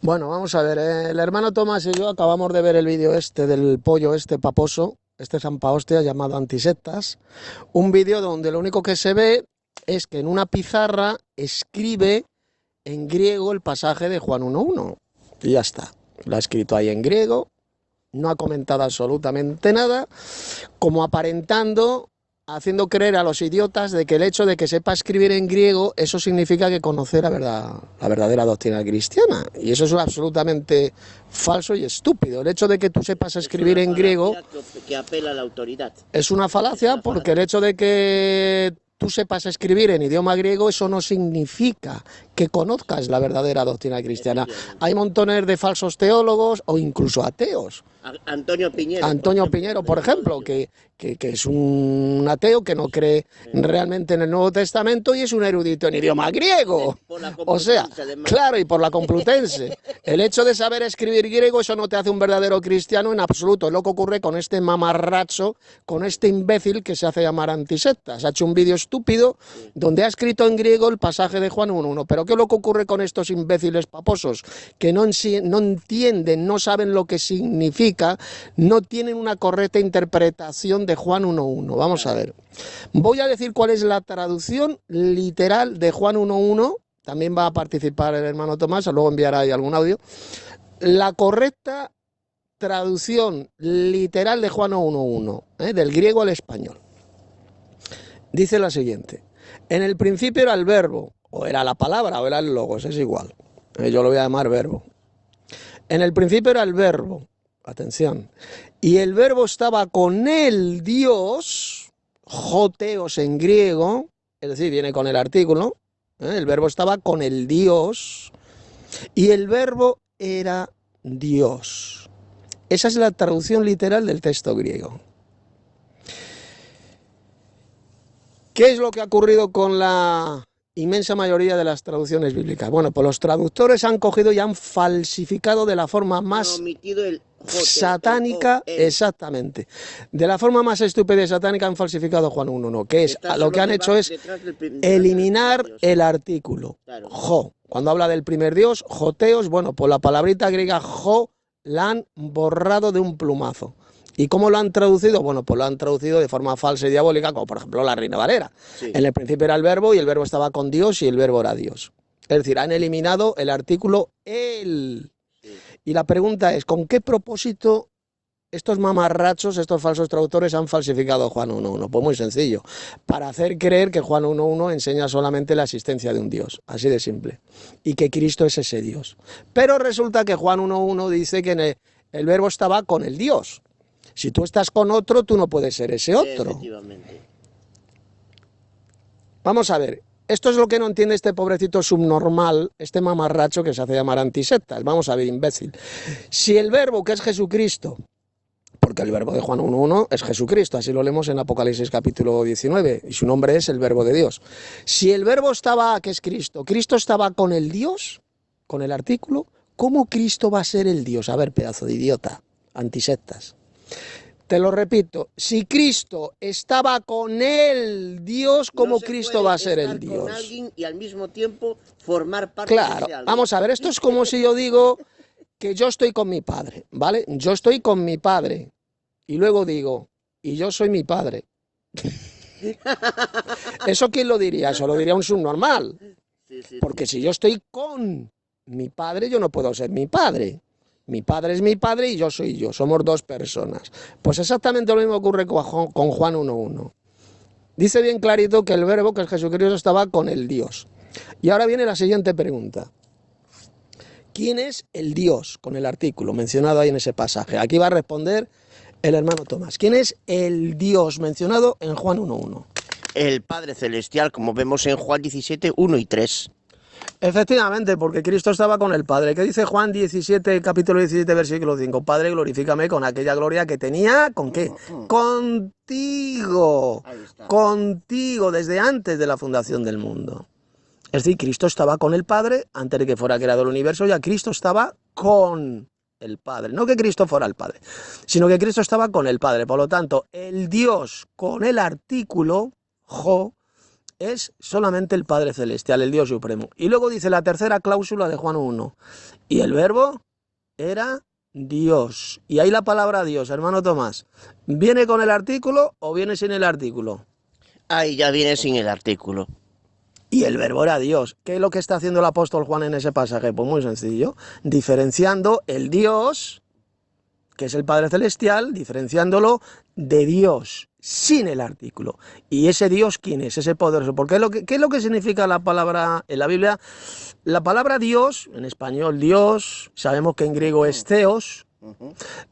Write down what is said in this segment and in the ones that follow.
Bueno, vamos a ver, el hermano Tomás y yo acabamos de ver el vídeo este del pollo este paposo, este zampa hostia llamado Antisectas, un vídeo donde lo único que se ve es que en una pizarra escribe en griego el pasaje de Juan 1.1 y ya está, lo ha escrito ahí en griego, no ha comentado absolutamente nada, como aparentando, haciendo creer a los idiotas de que el hecho de que sepa escribir en griego, eso significa que conoce la verdadera doctrina cristiana. Y eso es absolutamente falso y estúpido. El hecho de que tú sepas escribir en griego que apela a la autoridad. es una falacia porque el hecho de que tú sepas escribir en idioma griego, eso no significa que conozcas la verdadera doctrina cristiana. Hay montones de falsos teólogos o incluso ateos. Antonio Piñero, por ejemplo, que es un ateo que no cree realmente en el Nuevo Testamento y es un erudito en idioma griego. O sea, claro, y por la Complutense. El hecho de saber escribir griego, eso no te hace un verdadero cristiano en absoluto. Es lo que ocurre con este mamarracho, con este imbécil que se hace llamar Antisectas. Ha hecho un vídeo estúpido donde ha escrito en griego el pasaje de Juan 1.1. Pero ¿qué es lo que ocurre con estos imbéciles paposos? Que no entienden, no saben lo que significa, no tienen una correcta interpretación de Juan 1.1. Vamos a ver. Voy a decir cuál es la traducción literal de Juan 1.1. También va a participar el hermano Tomás, luego enviará ahí algún audio. La correcta traducción literal de Juan 1.1, del griego al español. Dice la siguiente. En el principio era el verbo, o era la palabra, o era el logos, es igual. Yo lo voy a llamar verbo. En el principio era el verbo. Atención. Y el verbo estaba con el Dios, joteos en griego, es decir, viene con el artículo, el verbo estaba con el Dios, y el verbo era Dios. Esa es la traducción literal del texto griego. ¿Qué es lo que ha ocurrido con la inmensa mayoría de las traducciones bíblicas? Bueno, pues los traductores han cogido y han falsificado de la forma más satánica, exactamente, de la forma más estúpida y satánica han falsificado Juan 1.1, que es, lo que han hecho es eliminar el artículo, jo, cuando habla del primer Dios, joteos, bueno, pues la palabrita griega jo la han borrado de un plumazo. ¿Y cómo lo han traducido? Bueno, pues lo han traducido de forma falsa y diabólica, como por ejemplo la Reina Valera. Sí. En el principio era el verbo y el verbo estaba con Dios y el verbo era Dios. Es decir, han eliminado el artículo él. Sí. Y la pregunta es, ¿con qué propósito estos mamarrachos, estos falsos traductores han falsificado Juan 1.1? Pues muy sencillo, para hacer creer que Juan 1.1 enseña solamente la existencia de un Dios, así de simple, y que Cristo es ese Dios. Pero resulta que Juan 1.1 dice que el verbo estaba con el Dios. Si tú estás con otro, tú no puedes ser ese otro. Efectivamente. Vamos a ver, esto es lo que no entiende este pobrecito subnormal, este mamarracho que se hace llamar Antisectas. Vamos a ver, imbécil. Si el verbo, que es Jesucristo, porque el verbo de Juan 1.1 es Jesucristo, así lo leemos en Apocalipsis capítulo 19, y su nombre es el verbo de Dios. Si el verbo estaba, que es Cristo, Cristo estaba con el Dios, con el artículo, ¿cómo Cristo va a ser el Dios? A ver, pedazo de idiota, Antisectas. Te lo repito, si Cristo estaba con el Dios, ¿cómo Cristo va a ser el Dios? Con alguien y al mismo tiempo formar parte claro, de vamos a ver, esto es como si yo digo que yo estoy con mi padre, ¿vale? Yo estoy con mi padre y luego digo, y yo soy mi padre. ¿Eso quién lo diría? Eso lo diría un subnormal. Porque si yo estoy con mi padre, yo no puedo ser mi padre. Mi padre es mi padre y yo soy yo, somos dos personas. Pues exactamente lo mismo ocurre con Juan 1.1. Dice bien clarito que el verbo, que es Jesucristo, estaba con el Dios. Y ahora viene la siguiente pregunta. ¿Quién es el Dios? Con el artículo mencionado ahí en ese pasaje. Aquí va a responder el hermano Tomás. ¿Quién es el Dios mencionado en Juan 1.1? El Padre Celestial, como vemos en Juan 17, 1 y 3. Efectivamente, porque Cristo estaba con el Padre. ¿Qué dice Juan 17, capítulo 17, versículo 5? Padre, glorifícame con aquella gloria que tenía, ¿con qué? Contigo, contigo, desde antes de la fundación del mundo. Es decir, Cristo estaba con el Padre antes de que fuera creado el universo, ya Cristo estaba con el Padre. No que Cristo fuera el Padre, sino que Cristo estaba con el Padre. Por lo tanto, el Dios con el artículo, jo, es solamente el Padre Celestial, el Dios Supremo. Y luego dice la tercera cláusula de Juan 1, y el Verbo era Dios. Y ahí la palabra Dios, hermano Tomás, ¿viene con el artículo o viene sin el artículo? Ahí ya viene sin el artículo. Y el Verbo era Dios. ¿Qué es lo que está haciendo el apóstol Juan en ese pasaje? Pues muy sencillo, diferenciando el Dios, que es el Padre Celestial, diferenciándolo de Dios, sin el artículo. ¿Y ese Dios quién es? Ese poderoso. Porque ¿qué es lo que significa la palabra en la Biblia? La palabra Dios, en español Dios, sabemos que en griego es Theos.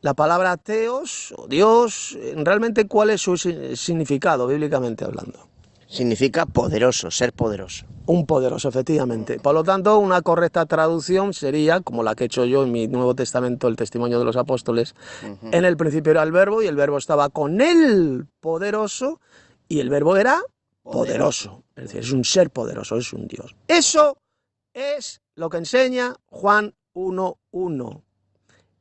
La palabra Theos o Dios, realmente ¿cuál es su significado bíblicamente hablando? Significa poderoso, ser poderoso. Un poderoso, efectivamente. Por lo tanto, una correcta traducción sería, como la que he hecho yo en mi Nuevo Testamento, el testimonio de los apóstoles, en el principio era el Verbo, y el Verbo estaba con el poderoso, y el Verbo era poderoso. Es decir, es un ser poderoso, es un Dios. Eso es lo que enseña Juan 1.1.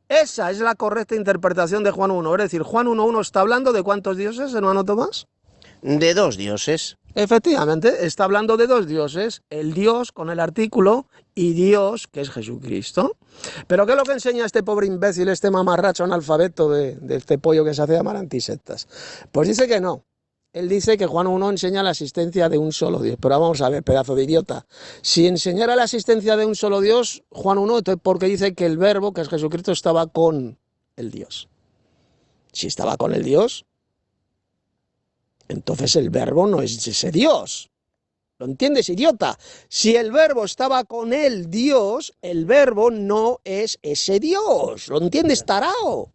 Esa es la correcta interpretación de Juan 1. Es decir, Juan 1.1 está hablando de ¿cuántos dioses, hermano Tomás? De dos dioses. Efectivamente, está hablando de dos dioses, el Dios con el artículo y Dios, que es Jesucristo. Pero ¿qué es lo que enseña este pobre imbécil, este mamarracho analfabeto de este pollo que se hace llamar antisectas? Pues dice que no. Él dice que Juan 1 enseña la existencia de un solo Dios. Pero vamos a ver, pedazo de idiota. Si enseñara la existencia de un solo Dios, Juan 1, entonces ¿por qué dice que el Verbo, que es Jesucristo, estaba con el Dios? Si estaba con el Dios, entonces el Verbo no es ese Dios. ¿Lo entiendes, idiota? Si el Verbo estaba con el Dios, el Verbo no es ese Dios. ¿Lo entiendes, tarao?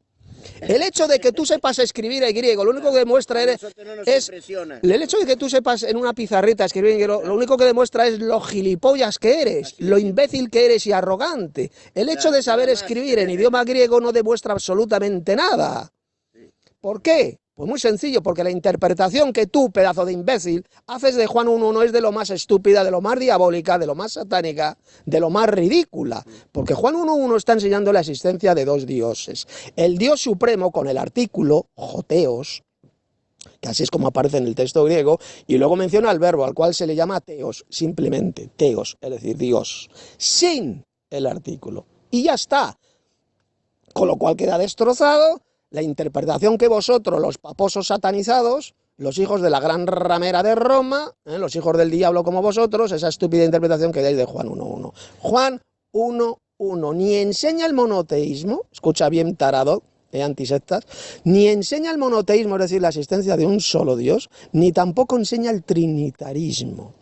El hecho de que tú sepas escribir en griego, lo único que demuestra es el hecho de que tú sepas en una pizarrita escribir en griego, lo único que demuestra es lo gilipollas que eres, lo imbécil que eres y arrogante. El hecho de saber escribir en idioma griego no demuestra absolutamente nada. ¿Por qué? Pues muy sencillo, porque la interpretación que tú, pedazo de imbécil, haces de Juan 1.1 es de lo más estúpida, de lo más diabólica, de lo más satánica, de lo más ridícula. Porque Juan 1.1 está enseñando la existencia de dos dioses. El Dios supremo con el artículo, joteos, que así es como aparece en el texto griego, y luego menciona el verbo, al cual se le llama teos, simplemente, teos, es decir, Dios, sin el artículo. Y ya está. Con lo cual queda destrozado la interpretación que vosotros, los paposos satanizados, los hijos de la gran ramera de Roma, los hijos del diablo como vosotros, esa estúpida interpretación que dais de Juan 1.1. Juan 1.1 ni enseña el monoteísmo, escucha bien tarado, antisectas, ni enseña el monoteísmo, es decir, la existencia de un solo Dios, ni tampoco enseña el trinitarismo.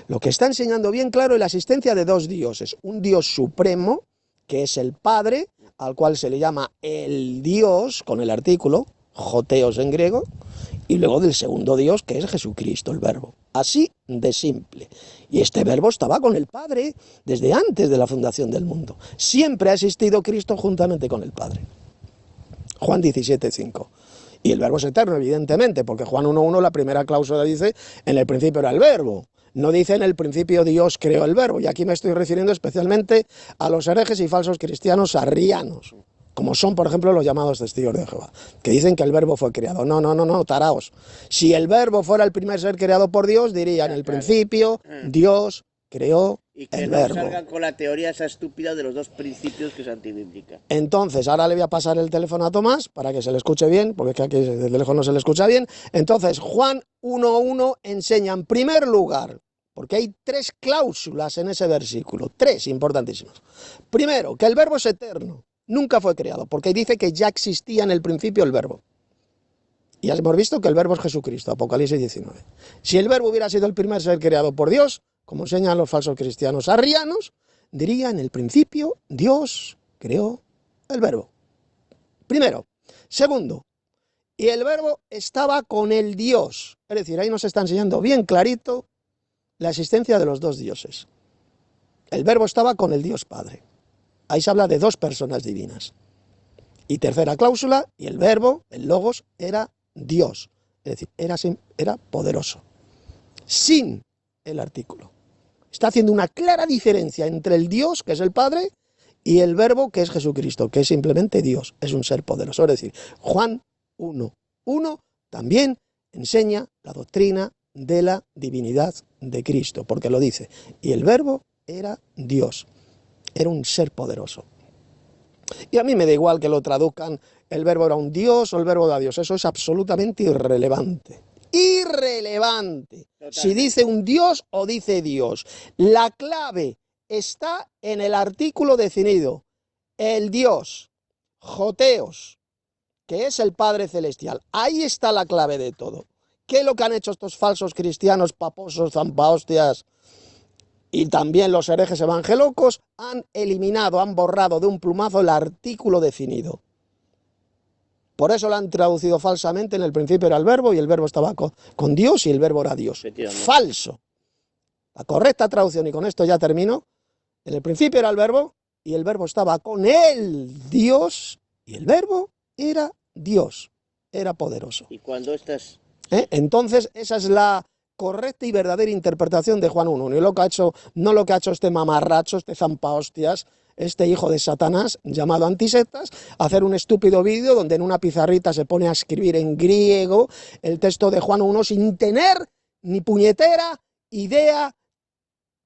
Lo que está enseñando bien claro es la existencia de dos dioses, un Dios supremo, que es el Padre, al cual se le llama el Dios, con el artículo, joteos en griego, y luego del segundo Dios, que es Jesucristo, el Verbo. Así de simple. Y este Verbo estaba con el Padre desde antes de la fundación del mundo. Siempre ha existido Cristo juntamente con el Padre. Juan 17.5. Y el Verbo es eterno, evidentemente, porque Juan 1.1, la primera cláusula dice, en el principio era el Verbo. No dice en el principio Dios creó el Verbo, y aquí me estoy refiriendo especialmente a los herejes y falsos cristianos arrianos, como son, por ejemplo, los llamados testigos de Jehová, que dicen que el Verbo fue creado. No, taraos. Si el Verbo fuera el primer ser creado por Dios, diría en el principio Dios creó el Verbo. Y que no salgan con la teoría esa estúpida de los dos principios que es antibíblica. Entonces, ahora le voy a pasar el teléfono a Tomás para que se le escuche bien, porque es que aquí desde lejos no se le escucha bien. Entonces, Juan 1.1 enseña en primer lugar, porque hay tres cláusulas en ese versículo, tres importantísimas. Primero, que el Verbo es eterno, nunca fue creado, porque dice que ya existía en el principio el Verbo. Y ya hemos visto que el Verbo es Jesucristo, Apocalipsis 19. Si el Verbo hubiera sido el primer ser creado por Dios, como enseñan los falsos cristianos arrianos, diría en el principio Dios creó el Verbo. Primero. Segundo, y el Verbo estaba con el Dios. Es decir, ahí nos está enseñando bien clarito la existencia de los dos dioses. El Verbo estaba con el Dios Padre. Ahí se habla de dos personas divinas. Y tercera cláusula, y el Verbo, el Logos, era Dios. Es decir, era poderoso. Sin el artículo. Está haciendo una clara diferencia entre el Dios, que es el Padre, y el Verbo, que es Jesucristo, que es simplemente Dios. Es un ser poderoso. Es decir, Juan 1.1 también enseña la doctrina de la divinidad de Cristo, porque lo dice, y el verbo era Dios, era un ser poderoso. Y a mí me da igual que lo traduzcan, el verbo era un Dios o el verbo era Dios, eso es absolutamente irrelevante. Irrelevante. Si dice un Dios o dice Dios. La clave está en el artículo definido, el Dios, Joteos, que es el Padre Celestial. Ahí está la clave de todo. ¿Qué es lo que han hecho estos falsos cristianos, paposos, zampahostias y también los herejes evangelocos? Han eliminado, han borrado de un plumazo el artículo definido. Por eso lo han traducido falsamente, en el principio era el verbo y el verbo estaba con Dios y el verbo era Dios. Falso. La correcta traducción, y con esto ya termino, en el principio era el verbo y el verbo estaba con el Dios y el verbo era Dios, era poderoso. Y cuando estás... Entonces esa es la correcta y verdadera interpretación de Juan 1.1, y lo que ha hecho, no lo que ha hecho este mamarracho, este zampahostias, este hijo de Satanás llamado Antisectas, hacer un estúpido vídeo donde en una pizarrita se pone a escribir en griego el texto de Juan 1 sin tener ni puñetera idea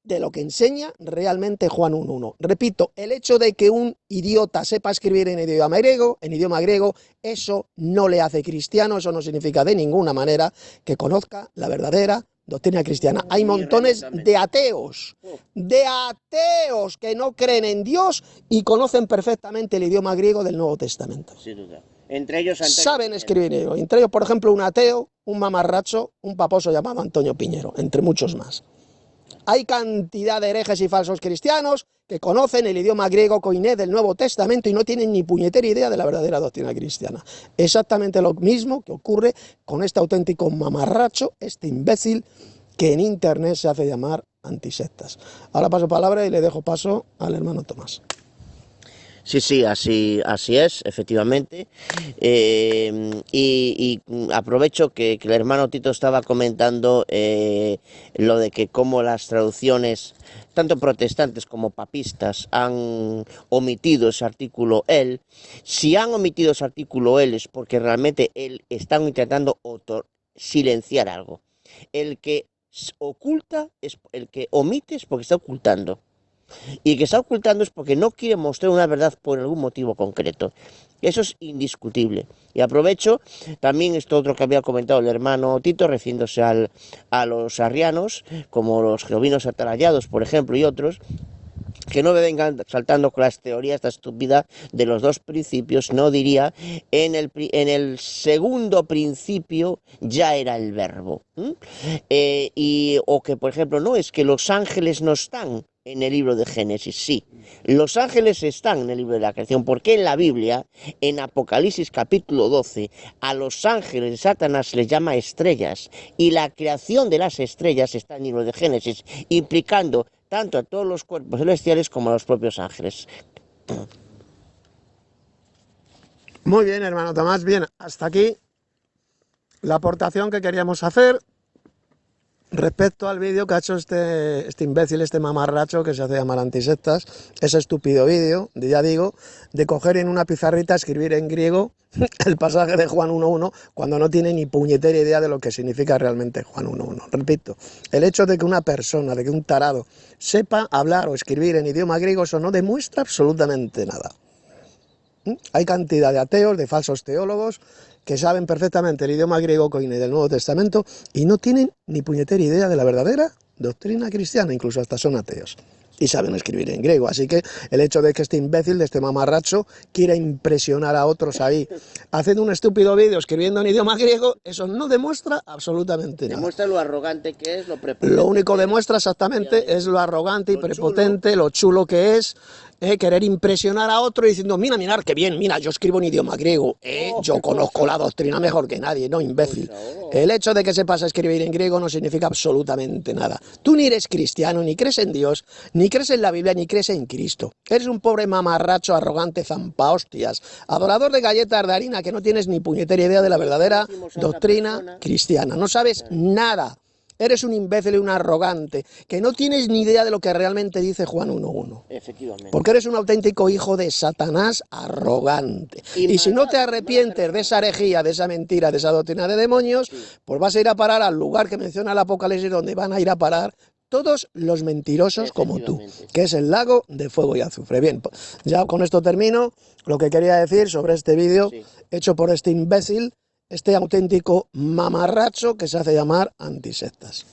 de lo que enseña realmente Juan 1.1. Repito, el hecho de que un idiota sepa escribir en idioma griego, eso no le hace cristiano, eso no significa de ninguna manera que conozca la verdadera doctrina cristiana. Hay montones de ateos que no creen en Dios y conocen perfectamente el idioma griego del Nuevo Testamento. Sin duda. Entre ellos saben escribir griego. Entre ellos, por ejemplo, un ateo, un mamarracho, un paposo llamado Antonio Piñero, entre muchos más. Hay cantidad de herejes y falsos cristianos que conocen el idioma griego koiné del Nuevo Testamento y no tienen ni puñetera idea de la verdadera doctrina cristiana. Exactamente lo mismo que ocurre con este auténtico mamarracho, este imbécil que en internet se hace llamar Antisectas. Ahora paso palabra y le dejo paso al hermano Tomás. Sí, así es, efectivamente. Y aprovecho que el hermano Tito estaba comentando lo de que como las traducciones, tanto protestantes como papistas, han omitido ese artículo él. Si han omitido ese artículo él es porque realmente están intentando silenciar algo. El que oculta, el que omite es porque está ocultando. Y que está ocultando es porque no quiere mostrar una verdad por algún motivo concreto. Eso es indiscutible. Y aprovecho también esto otro que había comentado el hermano Tito, refiriéndose a los arrianos, como los jerovinos atarayados, por ejemplo, y otros, que no me vengan saltando con las teorías esta estúpida de los dos principios. No diría, en el segundo principio ya era el verbo. O que, por ejemplo, no es que los ángeles no están en el libro de Génesis. Sí, los ángeles están en el libro de la creación, porque en la Biblia, en Apocalipsis capítulo 12, a los ángeles de Satanás les llama estrellas, y la creación de las estrellas está en el libro de Génesis, implicando tanto a todos los cuerpos celestiales como a los propios ángeles. Muy bien, hermano Tomás, bien, hasta aquí la aportación que queríamos hacer respecto al vídeo que ha hecho este imbécil, este mamarracho que se hace llamar Antisectas, ese estúpido vídeo, ya digo, de coger en una pizarrita, escribir en griego el pasaje de Juan 1.1 cuando no tiene ni puñetera idea de lo que significa realmente Juan 1.1. Repito, el hecho de que una persona, de que un tarado sepa hablar o escribir en idioma griego, eso no demuestra absolutamente nada. Hay cantidad de ateos, de falsos teólogos, que saben perfectamente el idioma griego koiné del Nuevo Testamento y no tienen ni puñetera idea de la verdadera doctrina cristiana, incluso hasta son ateos. Y saben escribir en griego, así que el hecho de que este imbécil, de este mamarracho, quiera impresionar a otros ahí, haciendo un estúpido vídeo escribiendo en idioma griego, eso no demuestra absolutamente nada. Demuestra lo arrogante que es, lo prepotente. Lo único que demuestra exactamente es lo arrogante y prepotente, lo chulo que es, querer impresionar a otro diciendo, mira, mirad qué bien, mira, yo escribo en idioma griego, yo conozco la doctrina mejor que nadie, no, imbécil. El hecho de que sepas escribir en griego no significa absolutamente nada. Tú ni eres cristiano, ni crees en Dios, ni crees en la Biblia, ni crees en Cristo. Eres un pobre mamarracho, arrogante, zampahostias, adorador de galletas de harina, que no tienes ni puñetera idea de la verdadera doctrina cristiana. No sabes nada. eres un imbécil y un arrogante, que no tienes ni idea de lo que realmente dice Juan 1.1. Efectivamente. Porque eres un auténtico hijo de Satanás arrogante. Y si no te arrepientes de esa herejía, de esa mentira, de esa doctrina de demonios, pues vas a ir a parar al lugar que menciona el Apocalipsis, donde van a ir a parar todos los mentirosos como tú, que es el lago de fuego y azufre. Bien, ya con esto termino lo que quería decir sobre este vídeo hecho por este imbécil, este auténtico mamarracho que se hace llamar antisectas.